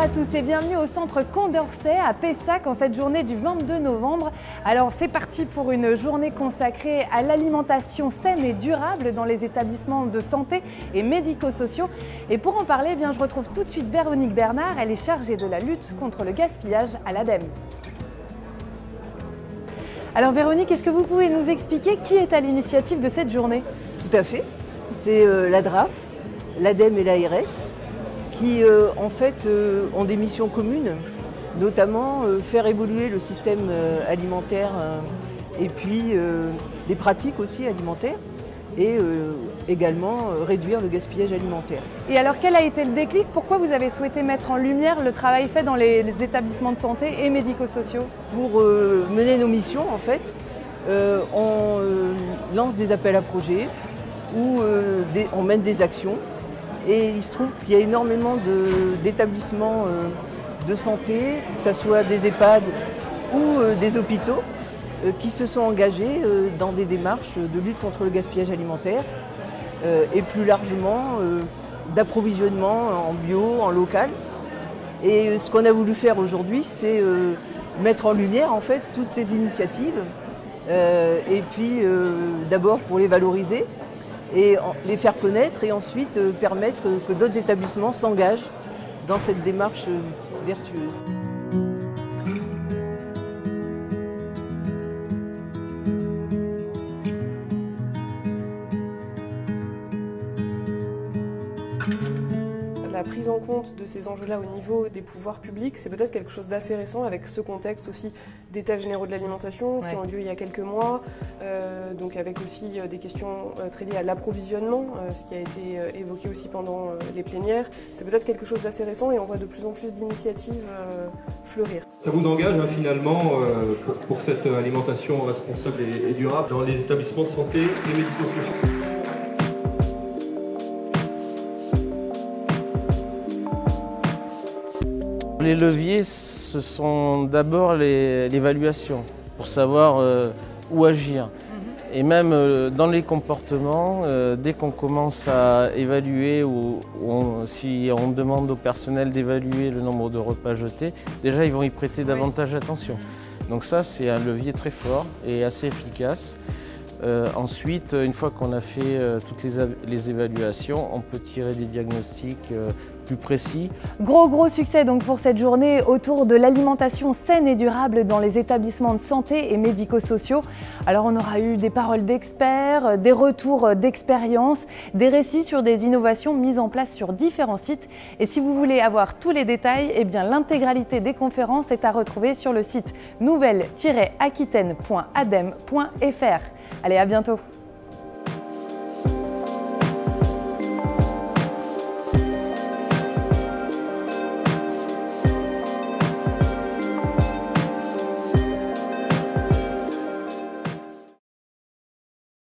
à tous et bienvenue au centre Condorcet à Pessac en cette journée du 22 novembre. Alors c'est parti pour une journée consacrée à l'alimentation saine et durable dans les établissements de santé et médico-sociaux. Et pour en parler, je retrouve tout de suite Véronique Bernard, elle est chargée de la lutte contre le gaspillage à l'ADEME. Alors Véronique, est-ce que vous pouvez nous expliquer qui est à l'initiative de cette journée? Tout à fait, c'est la DRAF, l'ADEME et l'ARS qui en fait ont des missions communes, notamment faire évoluer le système alimentaire et puis les pratiques aussi alimentaires et également réduire le gaspillage alimentaire. Et alors quel a été le déclic? Pourquoi vous avez souhaité mettre en lumière le travail fait dans les établissements de santé et médico-sociaux? Pour mener nos missions en fait, on lance des appels à projets où on mène des actions. Et il se trouve qu'il y a énormément d'établissements de santé, que ce soit des EHPAD ou des hôpitaux, qui se sont engagés dans des démarches de lutte contre le gaspillage alimentaire et plus largement d'approvisionnement en bio, en local. Et ce qu'on a voulu faire aujourd'hui, c'est mettre en lumière en fait toutes ces initiatives et puis d'abord pour les valoriser, et les faire connaître et ensuite permettre que d'autres établissements s'engagent dans cette démarche vertueuse. La prise en compte de ces enjeux-là au niveau des pouvoirs publics, c'est peut-être quelque chose d'assez récent avec ce contexte aussi d'états généraux de l'alimentation qui ont lieu il y a quelques mois, donc avec aussi des questions très liées à l'approvisionnement, ce qui a été évoqué aussi pendant les plénières. C'est peut-être quelque chose d'assez récent et on voit de plus en plus d'initiatives fleurir. Ça vous engage finalement pour cette alimentation responsable et durable dans les établissements de santé et médico-sociaux? Les leviers, ce sont d'abord l'évaluation, pour savoir où agir. Et même dans les comportements, dès qu'on commence à évaluer ou si on demande au personnel d'évaluer le nombre de repas jetés, déjà ils vont y prêter davantage attention. Donc ça, c'est un levier très fort et assez efficace. Ensuite, une fois qu'on a fait toutes les évaluations, on peut tirer des diagnostics plus précis. Gros succès donc pour cette journée autour de l'alimentation saine et durable dans les établissements de santé et médico-sociaux. Alors on aura eu des paroles d'experts, des retours d'expérience, des récits sur des innovations mises en place sur différents sites. Et si vous voulez avoir tous les détails, l'intégralité des conférences est à retrouver sur le site nouvelle-aquitaine.adem.fr. Allez, à bientôt!